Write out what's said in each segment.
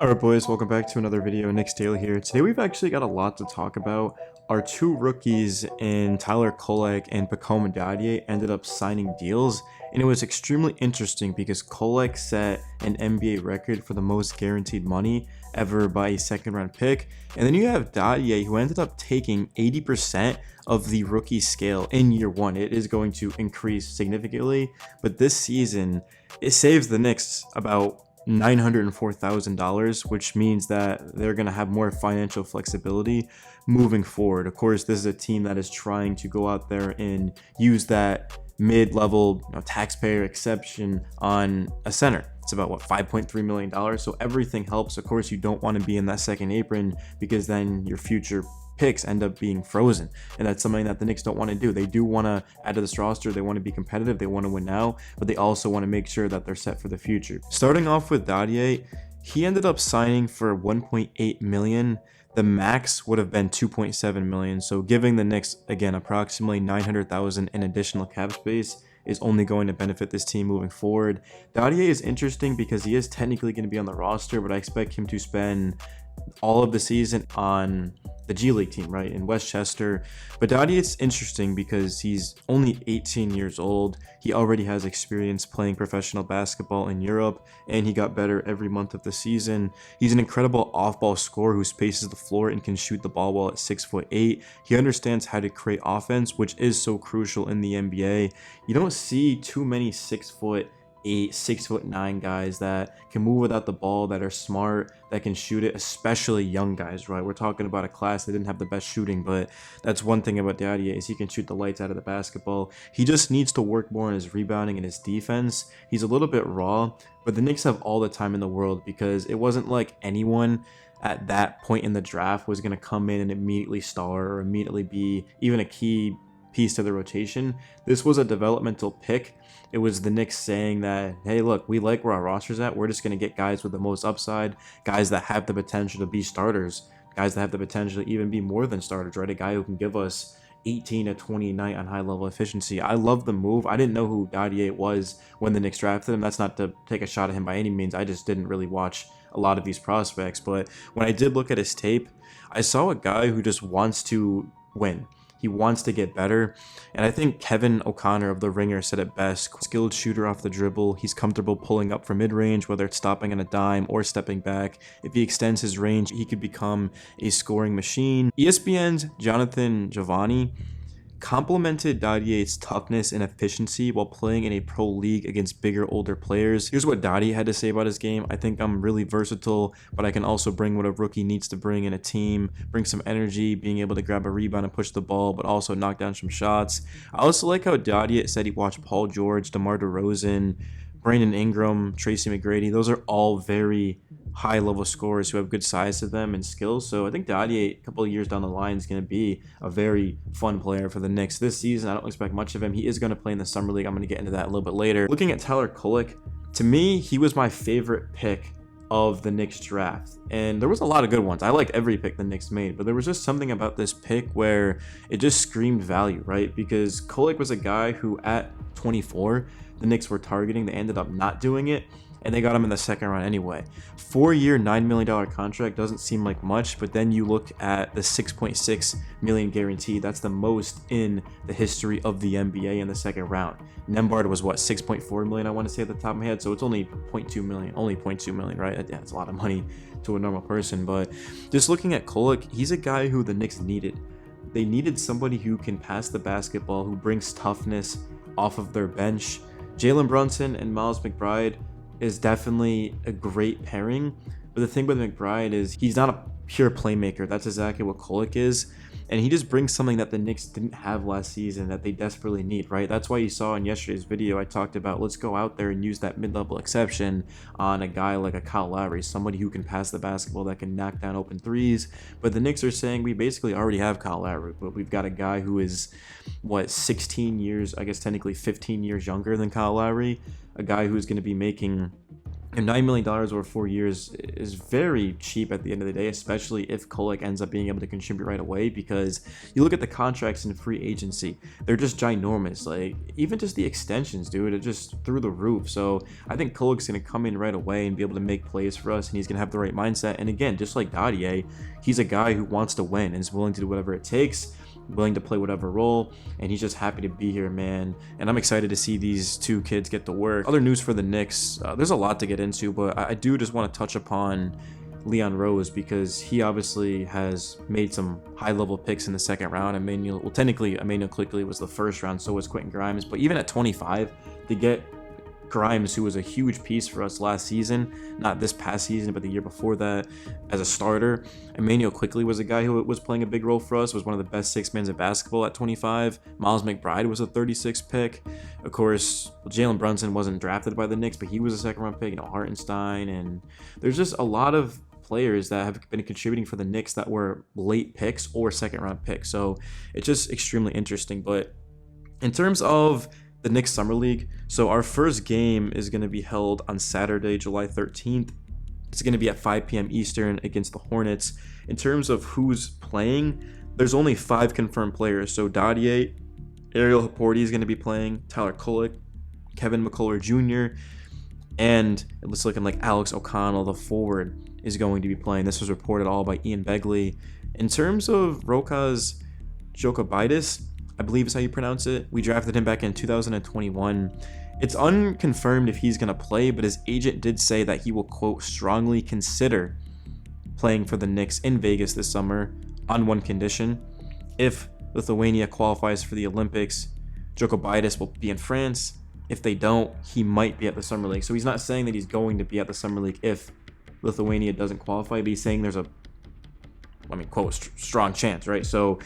Alright boys, welcome back to another video. Knicks Daily here. Today we've actually got a lot to talk about. Our two rookies in Tyler Kolek and Pacome Dadier ended up signing deals, and it was extremely interesting because Kolek set an NBA record for the most guaranteed money ever by a second round pick, and then you have Dadier who ended up taking 80% of the rookie scale in year one. It is going to increase significantly, but this season it saves the Knicks about $904,000, which means that they're going to have more financial flexibility moving forward. Of course, this is a team that is trying to go out there and use that mid-level taxpayer exception on a center. It's about what, $5.3 million. So everything helps. Of course, you don't want to be in that second apron because then your future picks end up being frozen, and that's something that the Knicks don't want to do. They do want to add to this roster, they want to be competitive, they want to win now, but they also want to make sure that they're set for the future. Starting off with Dadier, he ended up signing for 1.8 million. The max would have been 2.7 million, so giving the Knicks again approximately 900,000 in additional cap space is only going to benefit this team moving forward. Dadier is interesting because he is technically going to be on the roster, but I expect him to spend all of the season on the G League team, right, in Westchester. But Dadier, it's interesting because he's only 18 years old. He already has experience playing professional basketball in Europe, and he got better every month of the season. He's an incredible off-ball scorer who spaces the floor and can shoot the ball well at 6'8". He understands how to create offense, which is so crucial in the NBA. You don't see too many 6'8", 6'9" guys that can move without the ball, that are smart, that can shoot it, especially young guys, right? We're talking about a class that didn't have the best shooting, but that's one thing about Dadier is he can shoot the lights out of the basketball. He just needs to work more on his rebounding and his defense. He's a little bit raw, but the Knicks have all the time in the world because it wasn't like anyone at that point in the draft was going to come in and immediately star or immediately be even a key piece to the rotation. This was a developmental pick. It was the Knicks saying that, hey, look, we like where our roster's at. We're just going to get guys with the most upside, guys that have the potential to be starters, guys that have the potential to even be more than starters, right? A guy who can give us 18 to 20 a night on high level efficiency. I love the move. I didn't know who Dadier was when the Knicks drafted him. That's not to take a shot at him by any means. I just didn't really watch a lot of these prospects. But when I did look at his tape, I saw a guy who just wants to win. He wants to get better, and I think Kevin O'Connor of The Ringer said it best. Skilled shooter off the dribble. He's comfortable pulling up from mid-range, whether it's stopping on a dime or stepping back. If he extends his range, he could become a scoring machine. ESPN's Jonathan Giovanni complimented Dadier's toughness and efficiency while playing in a pro league against bigger, older players. Here's what Dadier had to say about his game. I think I'm really versatile, but I can also bring what a rookie needs to bring in a team, bring some energy, being able to grab a rebound and push the ball, but also knock down some shots. I also like how Dadier said he watched Paul George, DeMar DeRozan, Brandon Ingram, Tracy McGrady. Those are all very high-level scorers who have good size to them and skills. So I think Dadier, a couple of years down the line, is going to be a very fun player for the Knicks. This season, I don't expect much of him. He is going to play in the Summer League. I'm going to get into that a little bit later. Looking at Tyler Kolek, to me, he was my favorite pick of the Knicks draft, and there was a lot of good ones. I liked every pick the Knicks made, but there was just something about this pick where it just screamed value, right? Because Kolek was a guy who at 24, the Knicks were targeting. They ended up not doing it, and they got him in the second round anyway. 4-year, $9 million contract doesn't seem like much, but then you look at the 6.6 million guarantee. That's the most in the history of the NBA in the second round. Nembhard was what, 6.4 million, I want to say at the top of my head, so it's only 0.2 million, right? Yeah, it's a lot of money to a normal person, but just looking at Kolek, he's a guy who the Knicks needed. They needed somebody who can pass the basketball, who brings toughness off of their bench. Jalen Brunson and Miles McBride is definitely a great pairing, but the thing with McBride is he's not a pure playmaker. That's exactly what Kolek is, and he just brings something that the Knicks didn't have last season that they desperately need, right? That's why you saw in yesterday's video I talked about, let's go out there and use that mid-level exception on a guy like a Kyle Lowry, somebody who can pass the basketball, that can knock down open threes. But the Knicks are saying we basically already have Kyle Lowry, but we've got a guy who is what, 16 years, I guess technically 15 years younger than Kyle Lowry, a guy who's going to be making $9 million over 4 years is very cheap at the end of the day, especially if Kolek ends up being able to contribute right away, because you look at the contracts in free agency, they're just ginormous. Like, even just the extensions, dude, are just through the roof. So I think Kolek's going to come in right away and be able to make plays for us, and he's going to have the right mindset. And again, just like Dadier, he's a guy who wants to win and is willing to do whatever it takes, willing to play whatever role, and he's just happy to be here, man. And I'm excited to see these two kids get to work. Other news for the Knicks, there's a lot to get into, but I do just want to touch upon Leon Rose, because he obviously has made some high-level picks in the second round. Technically Emmanuel Quickly was the first round, so was Quentin Grimes, but even at 25, to get Grimes, who was a huge piece for us last season, not this past season, but the year before that, as a starter. Emmanuel Quickly was a guy who was playing a big role for us, was one of the best six men of basketball at 25. Miles McBride was a 36th pick. Of course, Jalen Brunson wasn't drafted by the Knicks, but he was a second round pick, Hartenstein, and there's just a lot of players that have been contributing for the Knicks that were late picks or second round picks. So it's just extremely interesting. But in terms of the Knicks Summer League, so our first game is going to be held on Saturday, July 13th. It's going to be at 5 p.m. Eastern against the Hornets. In terms of who's playing, there's only 5 confirmed players. So Dadier, Ariel Haporti is going to be playing, Tyler Kolek, Kevin McCullough Jr., and it looks looking like Alex O'Connell, the forward, is going to be playing. This was reported all by Ian Begley. In terms of Rokas Jokubaitis, I believe is how you pronounce it, we drafted him back in 2021. It's unconfirmed if he's going to play, but his agent did say that he will, quote, strongly consider playing for the Knicks in Vegas this summer on one condition. If Lithuania qualifies for the Olympics, Jokubaitis will be in France. If they don't, he might be at the Summer League. So he's not saying that he's going to be at the Summer League if Lithuania doesn't qualify, but he's saying there's a, quote, strong chance, right? So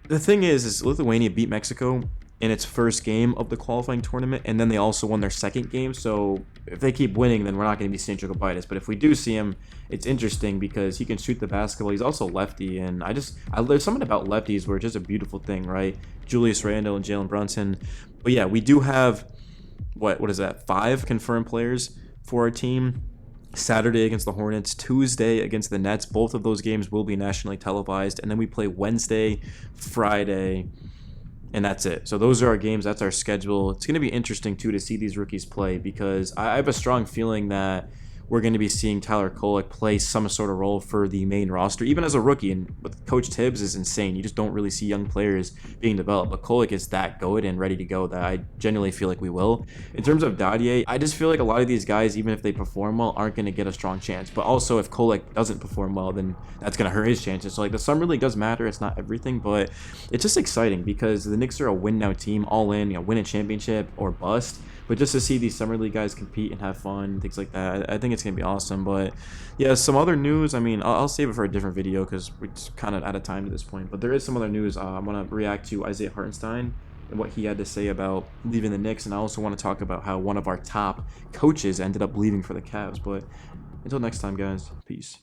the thing is Lithuania beat Mexico in its first game of the qualifying tournament, and then they also won their second game. So if they keep winning, then we're not going to be seeing Jokubaitis. But if we do see him, it's interesting because he can shoot the basketball. He's also lefty, and there's something about lefties where it's just a beautiful thing, right? Julius Randle and Jalen Brunson. But yeah, we do have what is that? 5 confirmed players for our team. Saturday against the Hornets, Tuesday against the Nets. Both of those games will be nationally televised, and then we play Wednesday, Friday, and that's it. So those are our games. That's our schedule. It's going to be interesting too to see these rookies play, because I have a strong feeling that we're going to be seeing Tyler Kolek play some sort of role for the main roster, even as a rookie. And with Coach Tibbs is insane. You just don't really see young players being developed. But Kolek is that good and ready to go that I genuinely feel like we will. In terms of Dadier, I just feel like a lot of these guys, even if they perform well, aren't going to get a strong chance. But also, if Kolek doesn't perform well, then that's going to hurt his chances. So like the Summer League does matter. It's not everything, but it's just exciting because the Knicks are a win now team, all in, win a championship or bust. But just to see these Summer League guys compete and have fun, things like that, I think it's going to be awesome. But yeah, some other news, I'll save it for a different video because we're just kind of out of time at this point. But there is some other news. I'm going to react to Isaiah Hartenstein and what he had to say about leaving the Knicks. And I also want to talk about how one of our top coaches ended up leaving for the Cavs. But until next time, guys, peace.